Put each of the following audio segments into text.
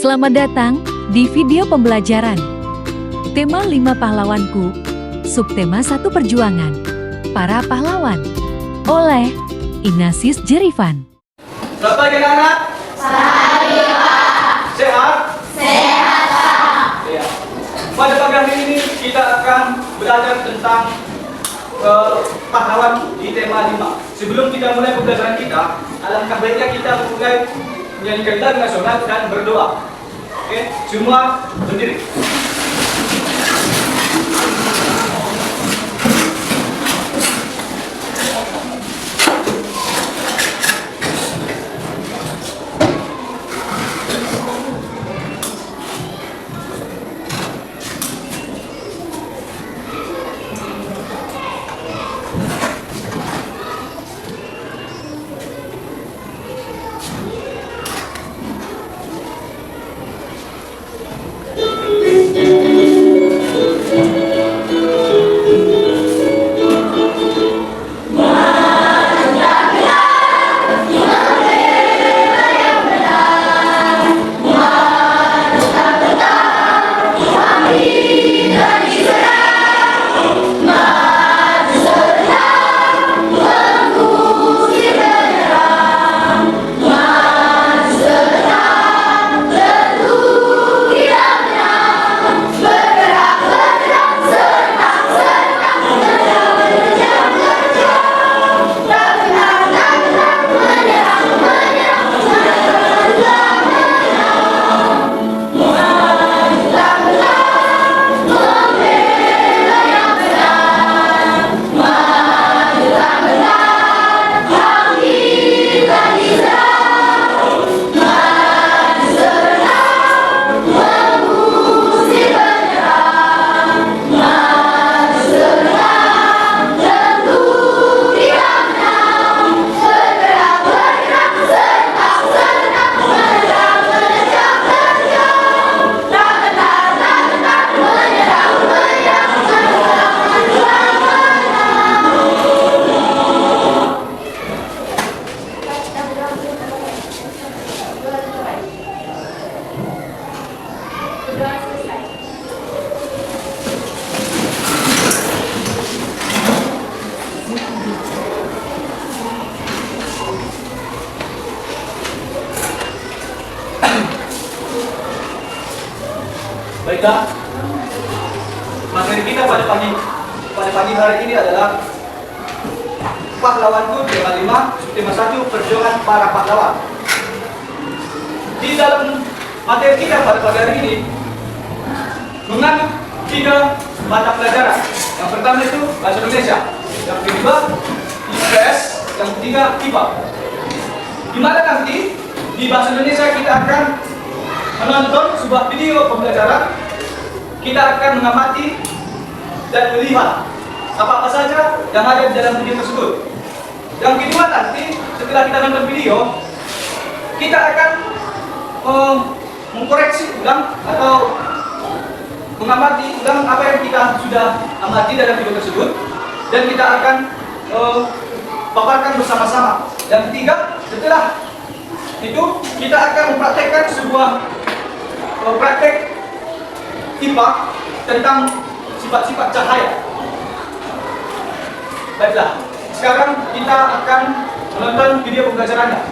Selamat datang di video pembelajaran. Tema 5 pahlawanku, subtema 1 perjuangan. Para pahlawan. Oleh Ignatius Jerifan. Selamat pagi anak-anak. Pagi, Pak. Sehat? Sehat, Pak. Ya. Pada pagi hari ini kita akan belajar tentang pahlawan di tema 5. Sebelum kita mulai pembelajaran kita, alangkah baiknya kita mulai menyanyikan lagu nasional dan berdoa. Oke, semua berdiri. Baiklah, materi kita pada pagi hari ini adalah pahlawanku tema 5, subtema 1 perjuangan para pahlawan. Di dalam materi kita pada pagi hari ini mengandung 3 mata pelajaran. Yang pertama itu bahasa Indonesia, yang kedua IPS, yang ketiga IPA. Di mana nanti di bahasa Indonesia kita akan menonton sebuah video pembelajaran, kita akan mengamati dan melihat apa-apa saja yang ada di dalam video tersebut. Yang kedua nanti setelah kita nonton video, kita akan mengkoreksi ulang atau mengamati ulang apa yang kita sudah amati dalam video tersebut, dan kita akan paparkan bersama-sama. Yang ketiga, setelah itu kita akan mempraktekkan sebuah praktek IPA tentang sifat-sifat cahaya. Baiklah, sekarang kita akan menonton video pembelajarannya.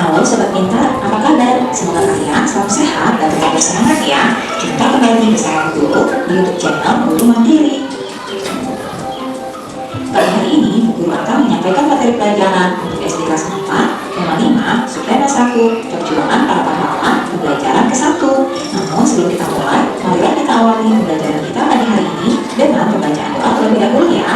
Halo Sobat Pintar, apa kabar? Semoga kalian selalu sehat dan tetap bersemangat ya. Jumpa kembali bersama Guru di YouTube channel Guru Mandiri. Pada hari ini, Guru akan menyampaikan materi pelajaran untuk SD kelas 4, tema 5, subtema 1, perjuangan para pahlawan, pembelajaran ke-1. Namun sebelum kita mulai, marilah kita awali pembelajaran kita pada hari ini dengan pembacaan doa terlebih dahulu ya.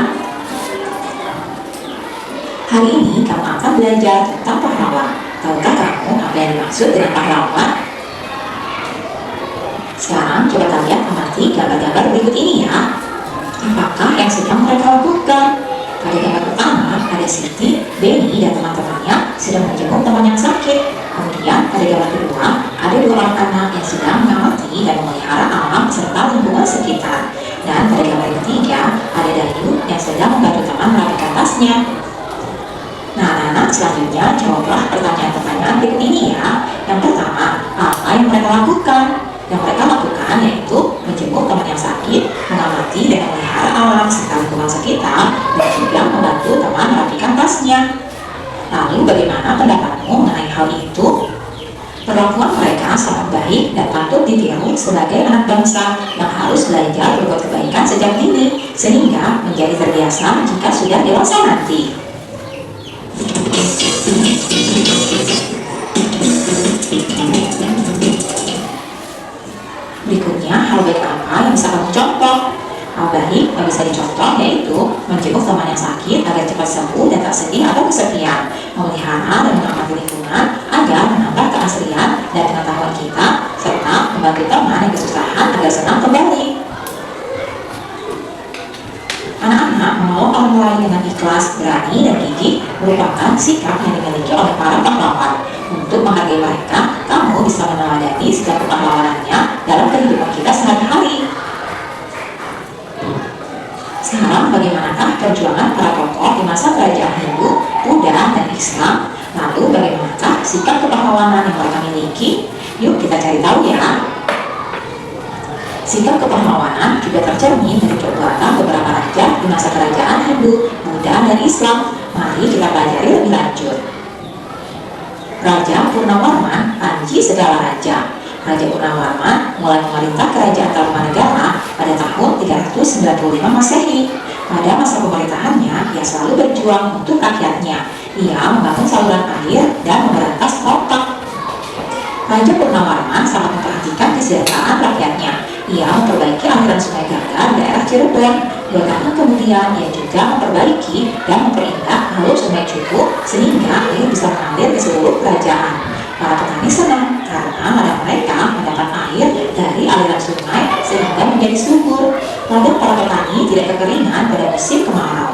Hari ini kamu akan belajar tentang pahlawan. Tahukah kamu apa yang dimaksud dengan pahlawan? Sekarang coba kalian amati gambar-gambar berikut ini ya. Apakah yang sedang mereka lakukan? Pada gambar pertama, ada Siti, Benny, dan teman-temannya sedang menjenguk teman yang sakit. Kemudian pada gambar kedua, ada 2 orang anak yang sedang mengamati dan memelihara alam serta lingkungan sekitar. Dan pada gambar ketiga, ada Dayu yang sedang membantu atasnya. Nah, anak-anak, selanjutnya jawablah pertanyaan-pertanyaan berikut ini ya. Yang pertama, apa yang mereka lakukan? Yang mereka lakukan yaitu menjenguk teman yang sakit, mengamati dan memelihara alam serta lingkungan sekitar, dan juga membantu teman merapikan tasnya. Lalu bagaimana pendapatmu mengenai hal itu? Perlakuan mereka sangat baik dan patut ditiru sebagai anak bangsa yang harus belajar berbuat kebaikan sejak dini, sehingga menjadi terbiasa jika sudah dewasa nanti. Berikutnya, hal baik apa yang bisa kamu contoh? Hal baik yang bisa dicontoh yaitu menjenguk teman yang sakit agar cepat sembuh dan tak sedih atau kesepian, memelihara dan mengamati lingkungan agar menambah keaslian dan pengetahuan kita, serta membantu teman yang kesusahan agar senang kembali. Anak-anak menolong orang lain dengan ikhlas, berani, dan gigih merupakan sikap yang dimiliki oleh para pahlawan. Untuk menghargai mereka, kamu bisa meneladani sikap kepahlawanannya dalam kehidupan kita sehari-hari. Sekarang, bagaimanakah perjuangan para tokoh di masa kerajaan Hindu, Buddha, dan Islam? Lalu bagaimanakah sikap kepahlawanan yang mereka miliki? Yuk kita cari tahu ya. Sikap kepahlawanan juga tercermin dari perbuatan beberapa raja di masa kerajaan Hindu, Buddha, dan Islam. Mari kita pelajari lebih lanjut. Raja Purnawarman, panji segala raja. Raja Purnawarman mulai memerintah kerajaan Tarumanegara pada tahun 395 Masehi. Pada masa pemerintahannya, ia selalu berjuang untuk rakyatnya. Ia membangun saluran air dan memberantas perontak. Raja Purnawarman sangat memperhatikan kesejahteraan rakyatnya. Ia memperbaiki aliran sungai Gaga di daerah Cirebon. 2 tahun kemudian, ia juga memperbaiki dan memperindah alur sungai Cukup sehingga air bisa mengalir ke seluruh kerajaan. Para petani senang karena ladang mereka mendapat air dari aliran sungai sehingga menjadi subur. Ladang para petani tidak kekeringan pada musim kemarau.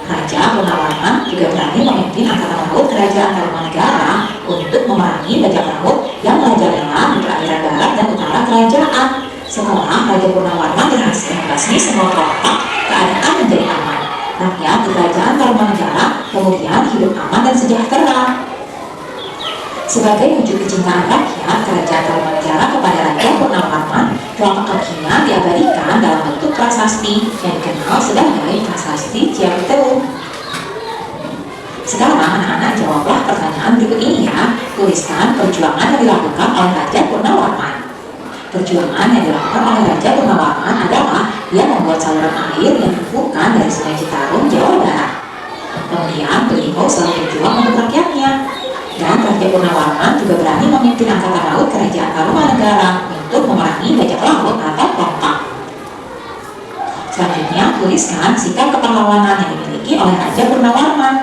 Raja Purnawarman juga berani memimpin angkatan laut kerajaan Tarumanegara untuk memerangi bajak laut yang merajalela di perairan barat dan utara kerajaan. Setelah Raja Purnawarman berhasil membasmi semua perontak, keadaan menjadi aman. Rakyat di kerajaan Tarumanegara kemudian hidup aman dan sejahtera. Sebagai wujud kecintaan rakyat, kerajaan Tarumanegara kepada Raja Purnawarman, telapak kakinya diabadikan dalam bentuk prasasti yang dikenal sebagai Prasasti Ciakutewu. Sekarang anak-anak jawablah pertanyaan berikut ini ya. Tuliskan perjuangan yang dilakukan oleh Raja Purnawarman. Perjuangan yang dilakukan oleh Raja Purnawarman adalah dia membuat saluran air yang dihubungkan dari Sungai Citarum, Jawa Barat. Kemudian beliau selalu berjuang untuk rakyatnya. Dan Raja Purnawarman juga berani memimpin angkatan laut kerajaan Tarumanegara untuk memerangi bajak laut atau perontak. Selanjutnya, tuliskan sikap kepahlawanan yang dimiliki oleh Raja Purnawarman.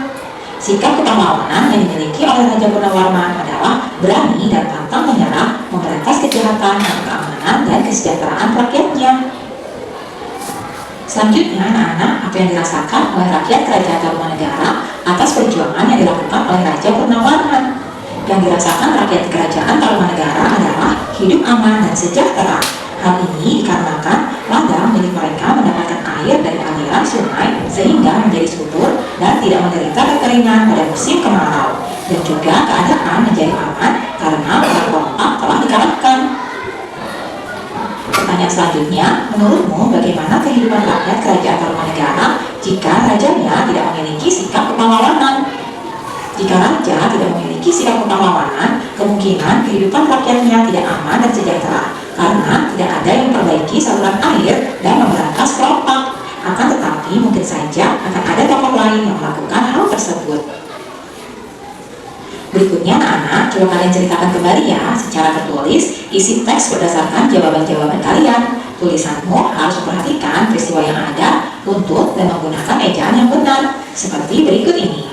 Sikap kepahlawanan yang dimiliki oleh Raja Purnawarman adalah berani dan pantang menyerah memberantas kejahatan dan keamanan dan kesejahteraan rakyatnya. Selanjutnya, anak-anak, apa yang dirasakan oleh rakyat kerajaan Tarumanegara atas perjuangan yang dilakukan oleh Raja Purnawarman? Yang dirasakan rakyat kerajaan Tarumanegara adalah hidup aman dan sejahtera. Hal ini dikarenakan ladang milik mereka mendapatkan air dari aliran sungai sehingga menjadi subur dan tidak menderita kekeringan pada musim kemarau. Dan juga keadaan menjadi aman karena para perontak telah dikalahkan. Pertanyaan selanjutnya, menurutmu bagaimana kehidupan rakyat kerajaan Tarumanegara jika rajanya tidak memiliki sikap kepahlawanan? Jika raja tidak memiliki sikap kepahlawanan, kemungkinan kehidupan rakyatnya tidak aman dan sejahtera karena tidak ada yang memperbaiki saluran air dan memberantas perontak. Akan tetapi mungkin saja akan ada tokoh lain yang melakukan hal tersebut. Berikutnya anak-anak, coba kalian ceritakan kembali ya secara tertulis isi teks berdasarkan jawaban-jawaban kalian. Tulisanmu harus memperhatikan peristiwa yang ada, runtut, dan menggunakan ejaan yang benar seperti berikut ini.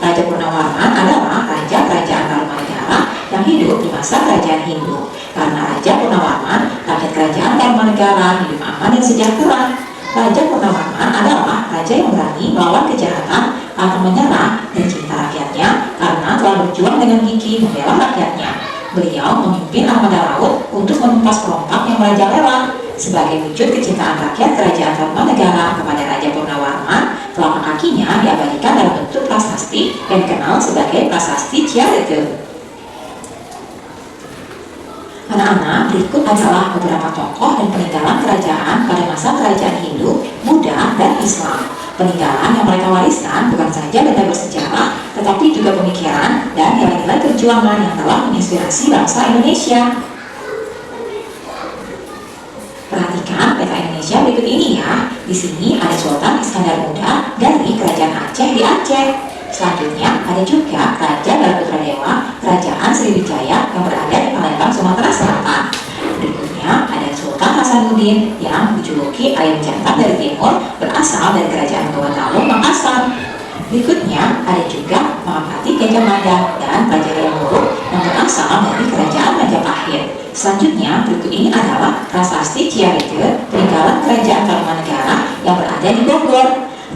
Raja Purnawarman adalah raja kerajaan Tarumanegara yang hidup di masa kerajaan Hindu. Karena Raja Purnawarman, rakyat kerajaan Tarumanegara hidup aman dan sejahtera. Raja Purnawarman adalah raja yang berani melawan kejahatan, pantang menyerah, dan cinta rakyatnya karena telah berjuang dengan gigih membela rakyatnya. Beliau memimpin armada laut untuk menumpas perontak yang merajalela. Sebagai wujud kecintaan rakyat kerajaan Tarumanegara kepada Raja Purnawarman, Telapak kakinya diabadikan dalam bentuk prasasti yang dikenal sebagai prasasti Ciarete. Anak-anak, berikut adalah beberapa tokoh dan peninggalan kerajaan pada masa kerajaan Hindu, Buddha, dan Islam. Peninggalan yang mereka wariskan bukan saja benda bersejarah, tetapi juga pemikiran dan nilai-nilai perjuangan yang telah menginspirasi bangsa Indonesia. Perhatikan peta Indonesia berikut ini ya. Di sini ada Sultan Iskandar Muda dari Kerajaan Aceh di Aceh. Selanjutnya ada juga Raja Balaputradewa Kerajaan Sriwijaya yang berada di Palembang, Sumatera Selatan. Berikutnya ada Sultan Hasanuddin yang dijuluki Ayam Jantan dari Timur, berasal dari Kerajaan Gorontalo, Makassar. Berikutnya ada juga Mahapati Gajah Mada dan Raja Hayam Wuruk yang berasal dari Kerajaan Majapahit. Selanjutnya berikut ini adalah prasasti Ciarete, peninggalan Kerajaan Tarumanegara yang berada di Bogor.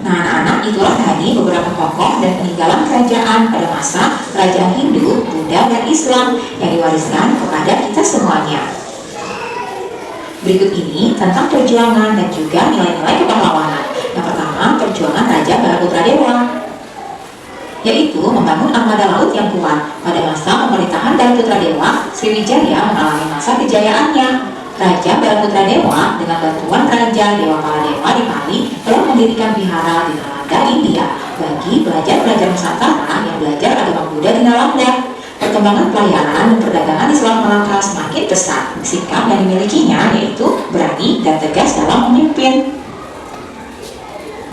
Nah anak-anak, itulah tadi beberapa tokoh dan peninggalan kerajaan pada masa kerajaan Hindu, Buddha, dan Islam yang diwariskan kepada kita semuanya. Berikut ini tentang perjuangan dan juga nilai-nilai kepahlawanan. Yang pertama, perjuangan Raja Balaputradewa, yaitu membangun armada laut yang kuat. Pada masa pemerintahan Balaputradewa, Sriwijaya mengalami masa kejayaannya. Raja Balaputradewa dengan bantuan Raja Dewa Paladewa di Bali telah mendirikan vihara di Nalanda, India bagi pelajar-pelajar Nusantara yang belajar agama Buddha di Nalanda. Perkembangan pelayaran dan perdagangan Islam Melaka semakin pesat. Sikap yang dimilikinya yaitu berani dan tegas dalam memimpin.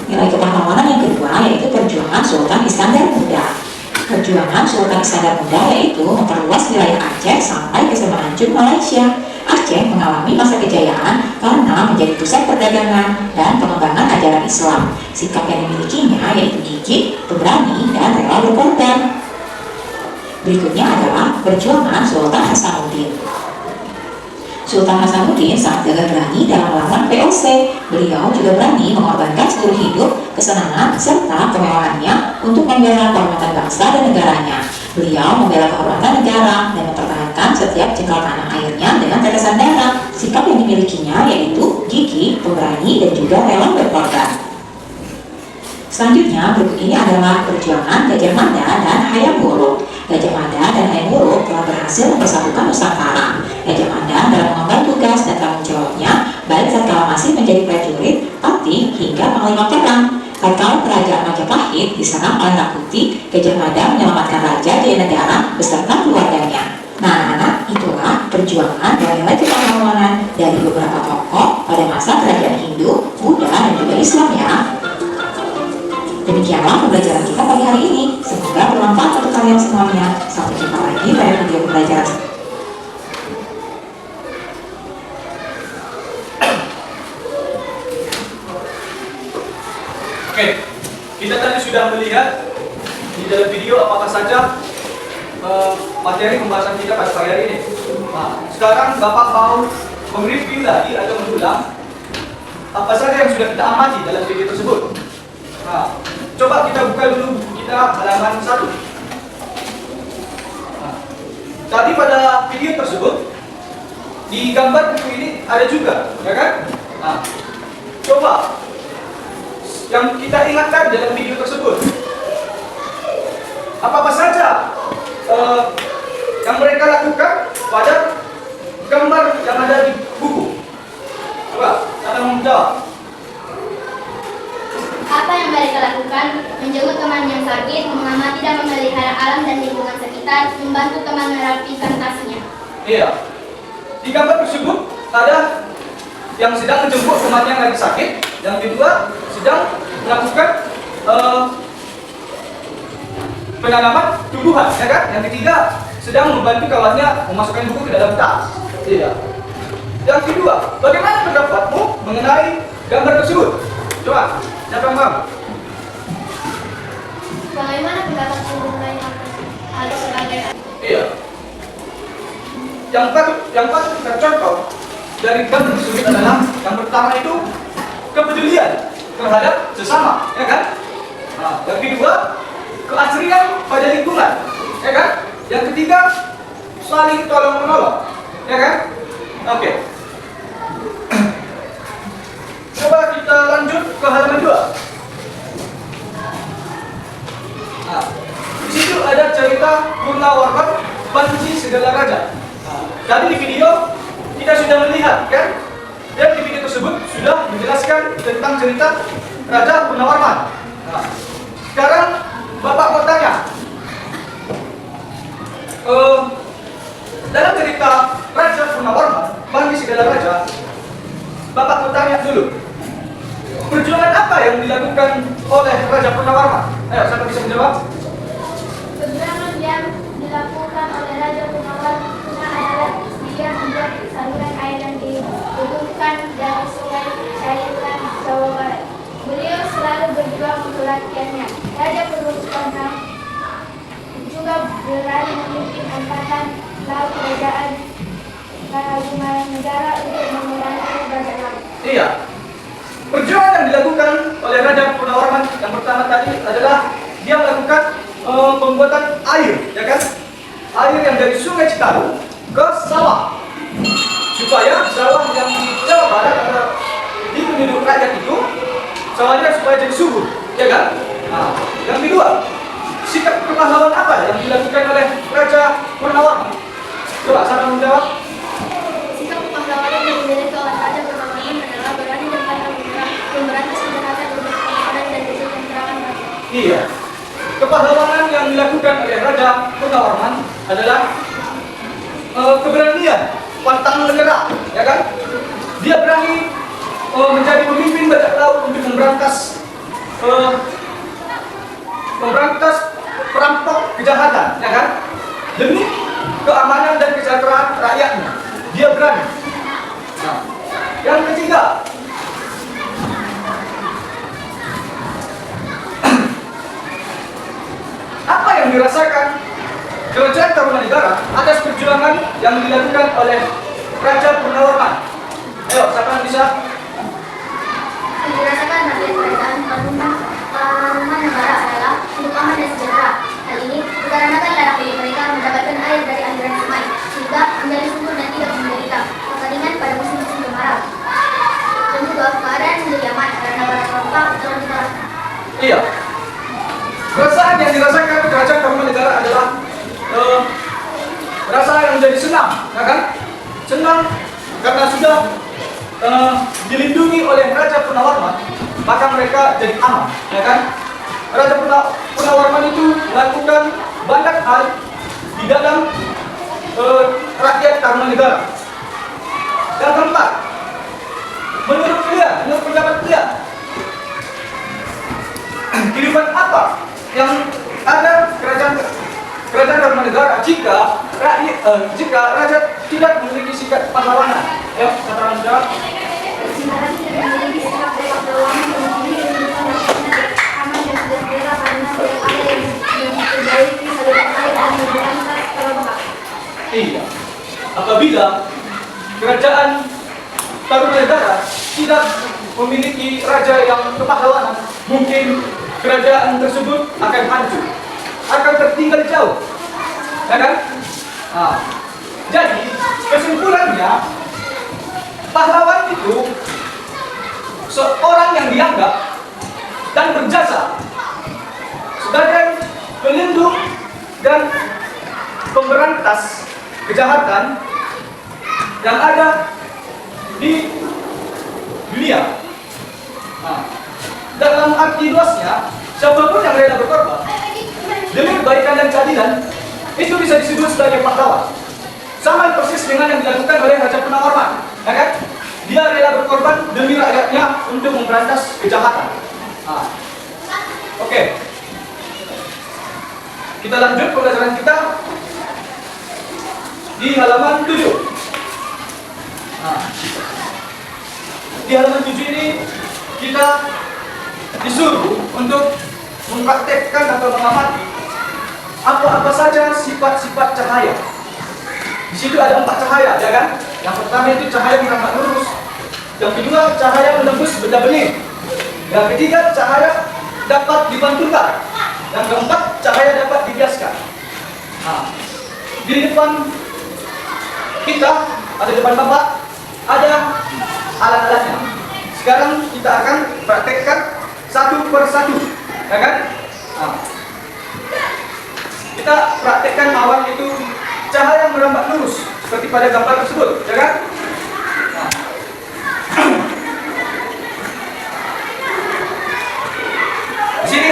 Nilai kepahlawanan yang kedua yaitu perjuangan Sultan Iskandar Muda. Perjuangan Sultan Iskandar Muda yaitu memperluas wilayah Aceh sampai ke semenanjung Malaysia. Aceh mengalami masa kejayaan karena menjadi pusat perdagangan dan pengembangan ajaran Islam. Sikap yang dimilikinya yaitu gigih, pemberani, dan rela berkorban. Berikutnya adalah perjuangan Sultan Hasanuddin. Sultan Hasanuddin sangat gagah berani dalam melawan VOC. Beliau juga berani mengorbankan seluruh hidup, kesenangan, serta kemewahannya untuk membela kehormatan bangsa dan negaranya. Beliau membela kehormatan negara dan mempertahankan setiap jengkal tanah airnya dengan tetesan darah. Sikap yang dimilikinya yaitu gigih, pemberani, dan juga rela berkorban. Selanjutnya, berikut ini adalah perjuangan Gajah Mada dan Hayam Wuruk. Gajah Mada dan Hayam Wuruk telah berhasil mempersatukan Nusantara. Gajah Mada dalam mengemban tugas dan tanggung jawabnya, baik setelah masih menjadi prajurit, patih, hingga panglima perang. Tatkala kerajaan Majapahit diserang oleh Rakuti, Gajah Mada menyelamatkan Raja Jayanegara beserta keluarganya. Nah, anak, itulah perjuangan dan nilai kepahlawanan dari beberapa tokoh pada masa kerajaan Hindu, Buddha, dan juga Islam ya. Demikianlah pembelajaran kita pagi hari ini. Semoga bermanfaat untuk kalian semuanya. Sampai jumpa lagi pada video pembelajaran. Oke, kita tadi sudah melihat di dalam video apa saja materi pembahasan kita pada pagi hari ini. Nah, sekarang Bapak mau mereview lagi atau mengulang apa saja yang sudah kita amati dalam video tersebut. Nah, coba kita buka dulu kita halaman 1. Nah, tadi pada video tersebut di gambar buku ini ada juga, ya kan? Nah, coba yang kita ingatkan dalam video tersebut apa saja yang mereka lakukan pada gambar yang ada di buku. Coba, siapa yang mau menjawab? Apa yang mereka lakukan? Menjenguk teman yang sakit, mengamati dan memelihara alam dan lingkungan sekitar, membantu teman merapikan tasnya. Iya. Di gambar tersebut ada yang sedang menjemput temannya yang lagi sakit, yang kedua sedang melakukan penanaman tumbuhan, ya kan? Yang ketiga sedang membantu kawannya memasukkan buku ke dalam tas. Iya. Yang kedua, bagaimana pendapatmu mengenai gambar tersebut? Coba, siapa yang mau? Bagaimana pendapatmu mengenai hal sebagai? Iya. Yang patut kita contoh dari gambar tersebut adalah yang pertama itu kepedulian terhadap sesama, ya kan? Nah, yang kedua keasrian pada lingkungan, ya kan? Yang ketiga saling tolong menolong, ya kan? Oke. Coba kita lanjut ke halaman 2. Purnawarman Panji Segala Raja. Nah, tadi di video kita sudah melihat kan, dan di video tersebut sudah menjelaskan tentang cerita Raja Purnawarman. Nah, sekarang Bapak mau tanya, dalam cerita Raja Purnawarman Panji Segala Raja, Bapak mau tanya dulu, perjuangan apa yang dilakukan oleh Raja Purnawarman? Ayo, siapa bisa menjawab? Perjuangan yang dilakukan oleh Raja Purnawarman adalah dia membuat saluran air yang dihubungkan dari sungai Cairan Jawa Barat. Beliau selalu berjuang untuk rakyatnya. Raja Purnawarman juga berani memimpin angkatan laut kerajaan Negara untuk memerangi bajak laut. Iya. Perjuangan yang dilakukan oleh Raja Purnawarman yang pertama tadi adalah dia melakukan pembuatan air, ya kan? Air yang dari Sungai Citarum ke sawah, supaya sawah yang di Jawa Barat atau di penduduk rakyat itu sawahnya supaya jadi subur, ya kan? Nah, yang kedua, sikap kepahlawan apa yang dilakukan oleh Raja Purnawarman? Coba siapa menjawab? Sikap kepahlawanan yang dimiliki oleh Raja Purnawarman adalah berani dan pantang menyerah, memberantas kejahatan untuk keamanan dan kesejahteraan rakyat. Iya. Kepahlawanan yang dilakukan oleh Raja Purnawarman adalah keberanian, pantang menyerah, ya kan? Dia berani menjadi pemimpin bajak laut untuk memberantas perampok kejahatan, ya kan? Demi keamanan dan kesejahteraan rakyatnya, dia berani. Nah, yang ketiga, apa yang dirasakan Kerajaan Tarumanegara atas perjuangan yang dilakukan oleh Raja Purnawarman? Ayo, siapa yang bisa? Yang dirasakan rakyat kerajaan Tarumanegara adalah hidup aman dan sejahtera. Hal ini dikarenakan darah milik mereka mendapatkan air dari aliran sungai, sehingga menjadi subur dan tidak menderita kekeringan pada musim-musim kemarau. Dan juga keadaan menjadi aman karena para perempuan telah dikalahkan. Iya. Perasaan yang dirasakan Kerajaan Tarumanegara adalah rasa yang menjadi senang, ya kan? Senang karena sudah dilindungi oleh Raja Purnawarman, maka mereka jadi aman, ya kan? Raja Purnawarman itu melakukan banyak hal di dalam rakyat Tarumanegara. Yang keempat, menurut pendapat dia, kehidupan apa yang ada kerajaan Tarumanegara jika raja tidak memiliki sikap pahlawanan? Ayo, siapa yang menjawab? Iya. Apabila kerajaan Tarumanegara tidak memiliki raja yang kepahlawanan, mungkin kerajaan tersebut akan hancur, akan tertinggal jauh, ya kan? Nah, jadi kesimpulannya, pahlawan itu seorang yang dianggap dan berjasa sebagai pelindung dan pemberantas kejahatan yang ada di dunia. Nah, dalam arti luasnya, siapapun yang rela berkorban demi kebaikan dan keadilan itu bisa disebut sebagai pahlawan. Sama persis dengan yang dilakukan oleh Raja Purnawarman, ya kan? Dia rela berkorban demi rakyatnya untuk memberantas kejahatan. Nah, oke. Kita lanjut pelajaran kita di halaman 7. Nah, di halaman 7 ini kita disuruh untuk mempraktekkan atau mengamati apa-apa saja sifat-sifat cahaya. Di situ ada 4 cahaya, ya kan? Yang pertama itu cahaya merambat lurus. Yang kedua, cahaya menembus benda bening. Yang ketiga, cahaya dapat dipantulkan. Yang keempat, cahaya dapat dibiaskan. Nah, di depan kita, ada depan Bapak, ada alat-alatnya. Sekarang kita akan praktekkan satu per satu, ya kan? Nah, kita praktekkan awal itu cahaya merambat lurus seperti pada gambar tersebut, ya kan? Di sini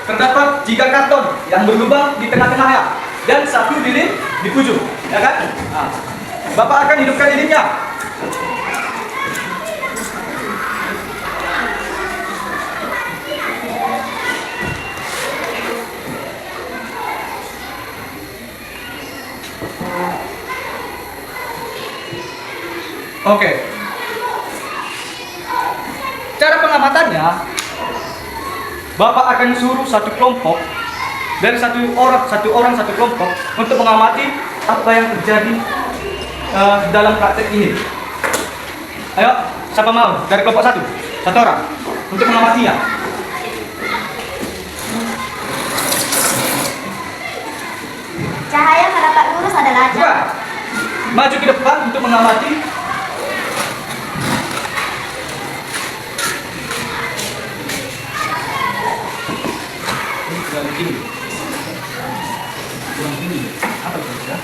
terdapat 3 karton yang berlubang di tengah-tengahnya dan 1 lilin di ujung, ya kan? Nah, Bapak akan hidupkan lilinnya. Oke. Cara pengamatannya, Bapak akan suruh satu kelompok dari satu orang satu kelompok untuk mengamati apa yang terjadi dalam praktek ini. Ayo, siapa mau dari kelompok satu orang untuk mengamatinya. Cahaya merambat lurus adalah Bukan. Maju ke depan untuk mengamati. Apa itu ya?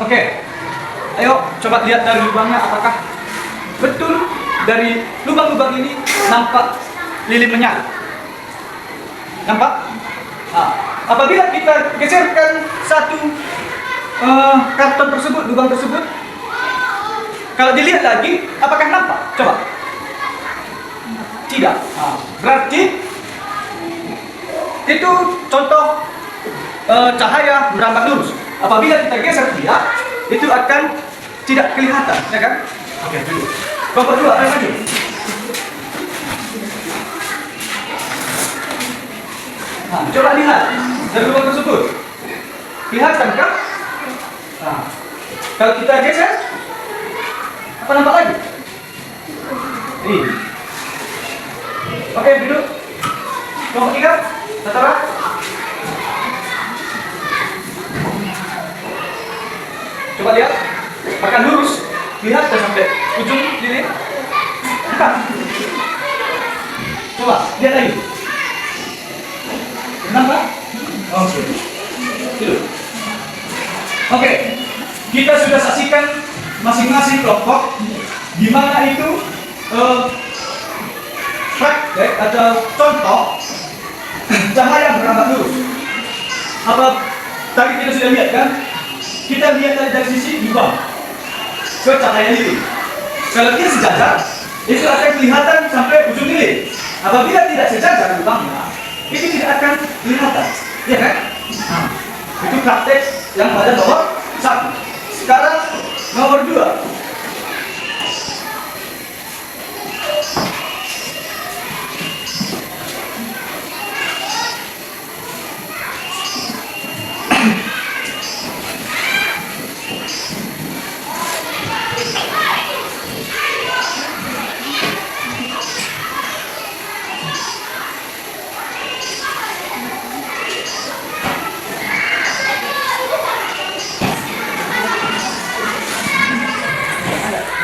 Oke. Ayo coba lihat dari lubangnya, apakah betul dari lubang-lubang ini nampak lilin menyala? Nampak? Nah, apabila kita geserkan satu karton tersebut, lubang tersebut, kalau dilihat lagi, apakah nampak? Coba. Tidak. Nah, berarti itu contoh cahaya merambat lurus. Apabila kita geser dia, itu akan tidak kelihatan, ya kan? Oke, dulu. Kelompok 2, ayo maju. Nah, coba lihat dari lubang tersebut. Kelihatankah? Nah, kalau kita geser, apa nampak lagi? Ini. Oke, duduk. Kelompok 3, Tatara. Coba lihat, akan lurus, lihat sampai ujung lilin. Bukan. Coba lihat lagi. Kenapa? Oke. Duduk. Oke, kita sudah saksikan masing-masing kelompok di mana itu praktek atau contoh cahaya merambat lurus. Apa tadi kita sudah lihat kan? Kita lihat dari sisi lubang ke cahaya lilin. Kalau dia sejajar, itu akan kelihatan sampai ujung lilin. Apabila tidak sejajar lubangnya, itu tidak akan kelihatan, ya kan? Nah, itu praktek yang pada nomor 1. Sekarang nomor 2.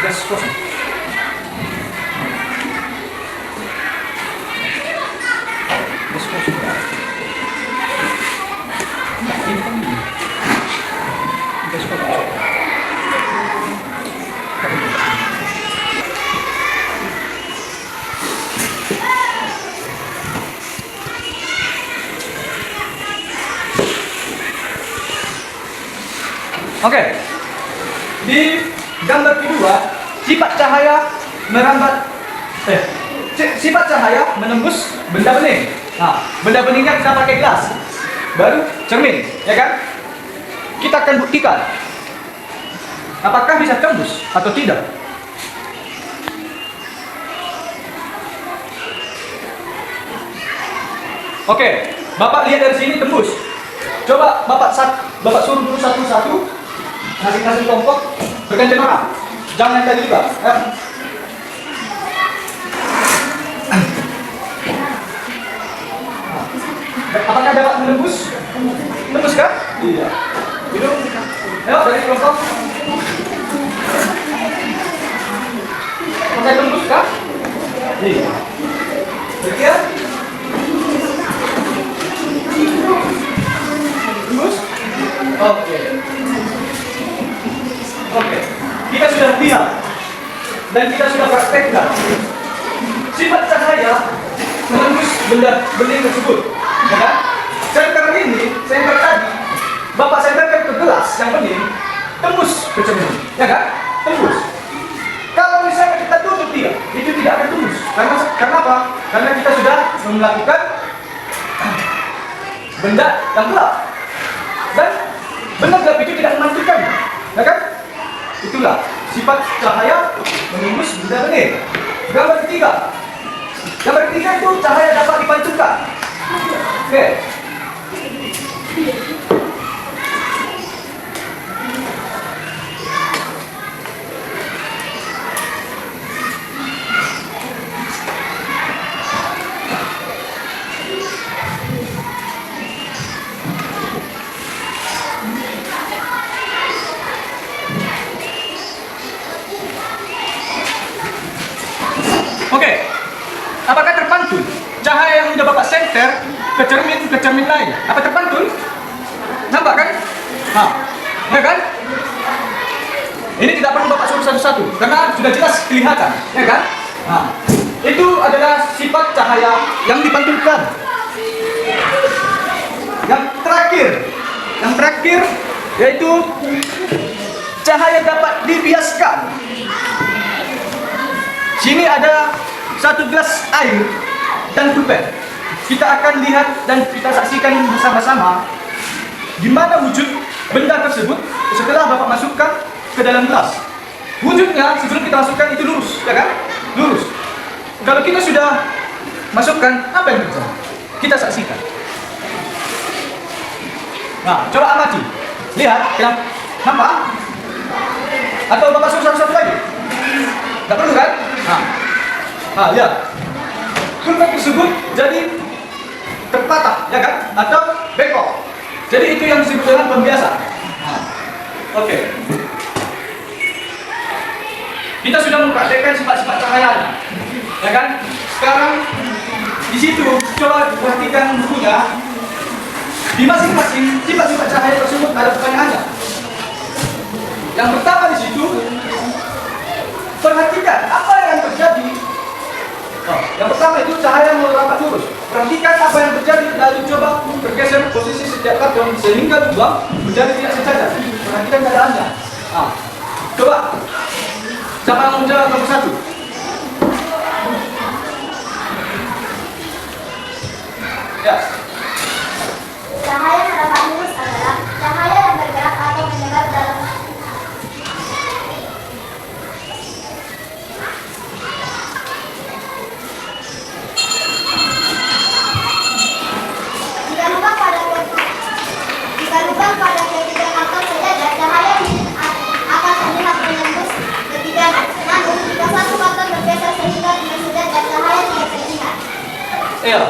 Gas kosong. Gas kosong. Ini kan ini. Gas kosong. Oke. Di gambar kedua, sifat cahaya merambat sifat cahaya menembus benda bening. Nah, benda beningnya kita pakai gelas, baru cermin, ya kan? Kita akan buktikan apakah bisa tembus atau tidak. Oke, Bapak lihat dari sini tembus. Coba Bapak suruh dulu satu-satu. Kasih kelompok bergantian arah. Jangan yang tadi juga. Apakah dapat menembus? Menembus kan? Iya. Hidup. Ayo dari kelompok. Apakah tembus kan? Iya. Sekian. Tembus? Oke. Oke. Kita sudah lihat dan kita sudah praktekkan sifat cahaya menembus benda tersebut. Ya kan? Senter tadi, Bapak senterkan ke gelas yang bening, tembus ke cermin, ya kan? Tembus. Kalau misalnya kita tutup dia, itu tidak akan tembus. Karena apa? Karena kita sudah melakukan benda yang gelap. Dan benda gelap itu tidak memantulkan, ya kan? Itulah sifat cahaya menembus benda bening. Gambar ketiga itu cahaya dapat dipantulkan. Oke. Oke. Apakah terpantul cahaya yang sudah Bapak senter ke cermin lain? Apa terpantul? Nampak kan? Nah, ya kan? Ini tidak perlu Bapak suruh satu-satu karena sudah jelas kelihatan, ya kan? Nah, itu adalah sifat cahaya yang dipantulkan. Yang terakhir yaitu cahaya dapat dibiaskan. Sini ada satu gelas air dan pulpen. Kita akan lihat dan kita saksikan bersama-sama gimana wujud benda tersebut setelah Bapak masukkan ke dalam gelas. Wujudnya sebelum kita masukkan itu lurus, ya kan? Lurus. Kalau kita sudah masukkan, apa yang terjadi? Kita saksikan. Nah, coba amati. Lihat, nampak? Atau Bapak suruh satu-satu lagi? Tidak perlu kan? Nah, lihat. Pulpen tersebut jadi terpatah, ya kan? Atau bengkok. Jadi itu yang disebut dengan pembiasa. Oke. Kita sudah mempraktekkan sifat-sifat cahayanya, ya kan? Sekarang di situ coba perhatikan bukunya. Di masing-masing sifat-sifat cahaya tersebut ada pertanyaannya. Yang pertama di situ, perhatikan apa yang terjadi. Yang pertama itu cahaya merapat lurus. Perhatikan apa yang terjadi, lalu coba bergeser posisi setiap karton sehingga lubang menjadi tidak sejajar. Perhatikan keadaannya. Coba. Siapa yang menjawab nomor satu? Ya. Cahaya merapat lurus adalah cahaya yang bergerak atau menyebar dalam. Jika lubang pada ketiga karton sejajar, cahaya akan terlihat menembus ketiganya. Namun, jika satu karton bergeser sehingga tidak sejajar, cahaya tidak terlihat. Iya.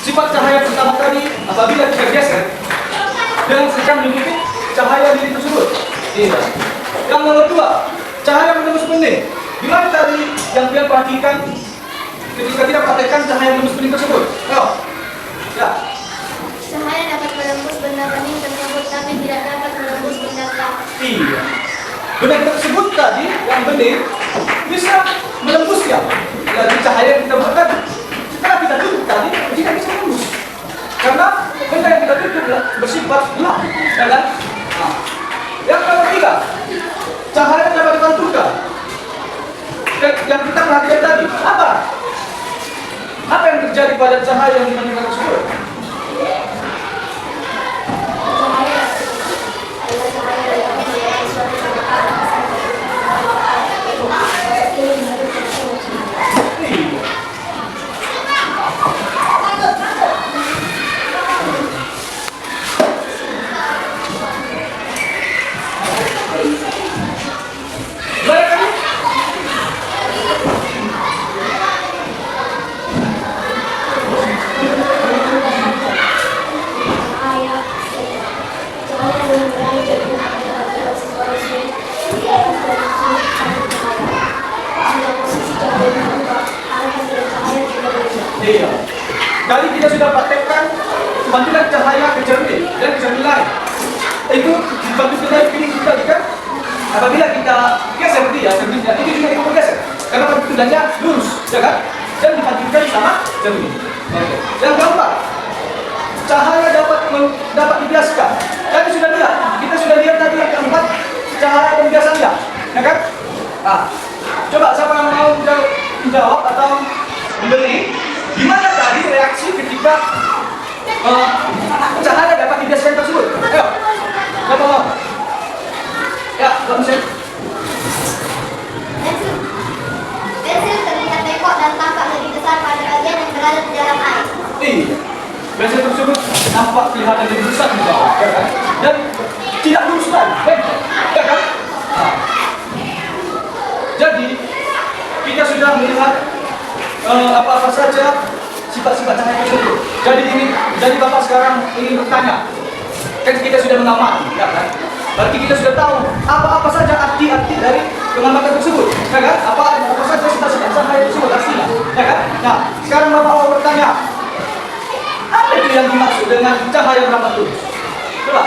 Sifat cahaya pertama tadi apabila tergeser dengan sedang mengikuti cahaya lilin tersebut. Iya. Yang nomor dua, cahaya menembus bening. Gimana tadi yang kalian perhatikan ketika kita praktekkan cahaya menembus bening tersebut? Ayo. Ya. Cahaya dapat menembus benda bening tersebut, tapi tidak dapat menembus benda gelap. Iya. Benda tersebut tadi yang bening bisa menembus ya. Dari cahaya yang kita buatkan. Setelah kita tutup tadi, tidak bisa menembus. Karena benda yang kita tutup bersifat gelap, ya kan? Nah. Yang ketiga, cahaya dapat dipantulkan. Yang kita perhatikan tadi, apa? Apa yang terjadi pada cahaya yang dipantulkan tersebut? pantulan cahaya ke cermin dan ke cermin lain. Itu dibantu dengan piring kita kan? Apabila kita geser dia cerminnya, itu juga ikut bergeser karena pantulannya lurus, ya kan? Dan dipantulkan sama cermin. Oke. Yang keempat, cahaya dapat dibiaskan. Tadi sudah lihat, kita sudah lihat tadi yang keempat, cahaya pembiasannya, ya kan? Nah, coba siapa yang mau menjawab atau memberi? Gimana tadi reaksi ketika cahaya dapat dibiaskan tersebut? Ayo, siapa mau? Ya, Mbak Michelle. Pensil terlihat bengkok dan tampak lebih besar pada bagian yang berada di dalam air. Iya, pensil tersebut nampak kelihatan lebih besar di bawah, ya kan? Dan tidak lurus lagi, ya kan? Nah, jadi kita sudah melihat apa-apa saja sifat-sifat cahaya tersebut. Jadi Bapak sekarang ingin bertanya, kan kita sudah mengamati, ya kan? Berarti kita sudah tahu apa-apa saja arti-arti dari pengamatan tersebut, ya kan? Apa saja sifat-sifat cahaya tersebut artinya, ya kan? Nah, sekarang Bapak mau bertanya, apa itu yang dimaksud dengan cahaya berambat lurus? Coba,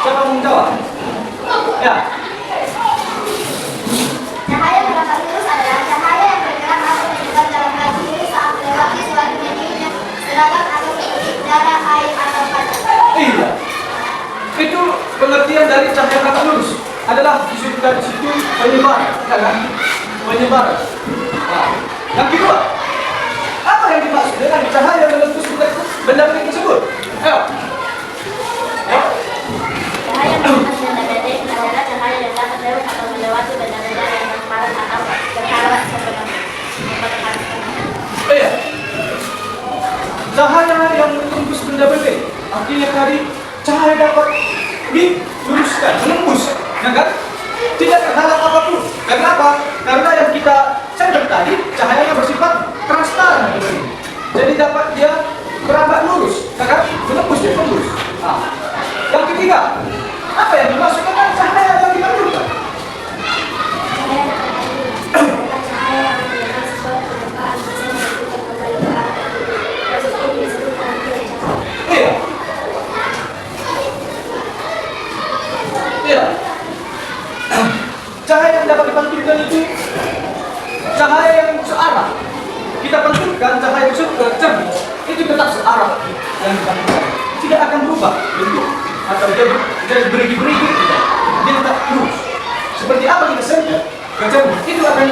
siapa mau menjawab? Ya. Cahaya berambat lurus adalah cahaya yang bergerak atau menyebar dalam gaji lurus saat melewati suatu medium yang seragam atau seperti udara, air, atau kaca. Iya. Itu pengertian dari cahaya berambat lurus adalah disebut dari situ penyebar, ya kan? Penyebar. Nah, yang kedua, apa yang dimaksud dengan cahaya menembus benda-benda tersebut? Ayo. Ya. Cahaya menembus benda-benda adalah cahaya yang dapat lewat atau melewati benda-benda yang transparan atau berhaluan seperti Iya. Cahaya yang menembus benda-benda, artinya tadi cahaya dapat diluruskan, menembus, ya kan? Tidak terhalang apapun. Kenapa? Karena yang kita cek tadi cahayanya bersifat transparan, jadi dapat dia berambat lurus, ya kan? Menembus dia tembus. Nah, yang ketiga, apa yang dimaksud dengan cahaya yang dipantulkan? Iya. Iya. Cahaya yang dapat dipantulkan itu cahaya yang searah. Kita pantulkan cahaya tersebut ke cermin, itu tetap searah yang dipantulkan. Tidak akan berubah bentuk atau jadi berigi-berigi, dia tetap lurus. Seperti apa kita sentuh ke cermin, itu akan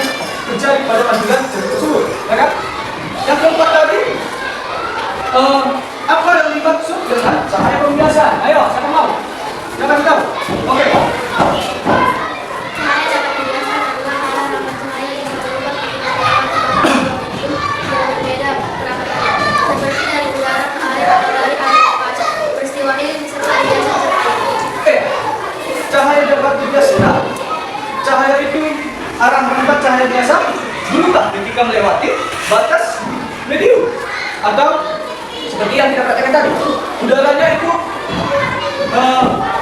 terjadi pada pantulan cermin tersebut, ya kan? Yang keempat tadi, apa yang dimaksud dengan cahaya pembiasaan? Ayo, siapa mau? Siapa yang tahu? Oke. Cahaya dapat dijelaskan adalah hal-hal cahaya yang berubah berbeda perapatannya, seperti dari udara ke air atau dari air ke kaca. Peristiwa ini disertai biasa seperti Cahaya dapat dibiaskan. Cahaya itu arah merambat cahaya biasa berubah ketika melewati batas medium atau seperti yang kita katakan tadi, udaranya itu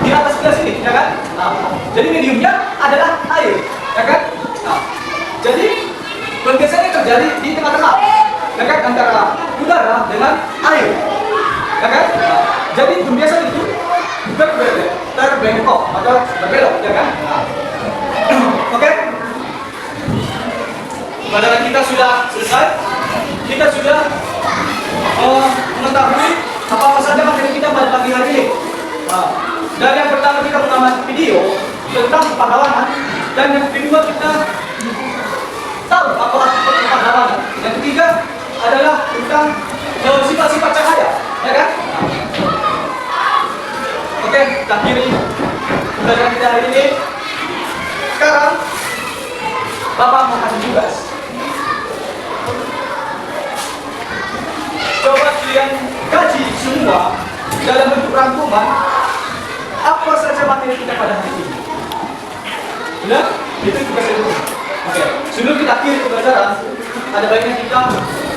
di atas sebelah sini, ya kan? Nah, jadi mediumnya adalah air, ya kan? Nah, jadi pergeseran terjadi di tengah-tengah, ya kan? Antara udara dengan air, ya kan? Nah, jadi pembiasan itu terbengkok atau berbelok, ya kan? Nah, oke? Padahal kita sudah selesai, kita sudah mengetahui apa saja materi kita pada pagi hari ini. Nah, dan yang pertama kita mengamati video tentang pahlawanan, dan yang kedua kita tahu apa arti pahlawanan. Yang ketiga adalah tentang sifat-sifat cahaya, ya kan? Oke, kita akhiri pelajaran kita hari ini. Sekarang Bapak mau kasih tugas. Coba kalian kaji semua dalam bentuk rangkuman apa saja materi kita pada hari ini. Benar? Itu tugas itu. Oke. Sebelum kita akhiri pembelajaran, ada baiknya kita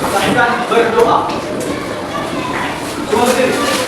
lakukan berdoa. Semua berdiri.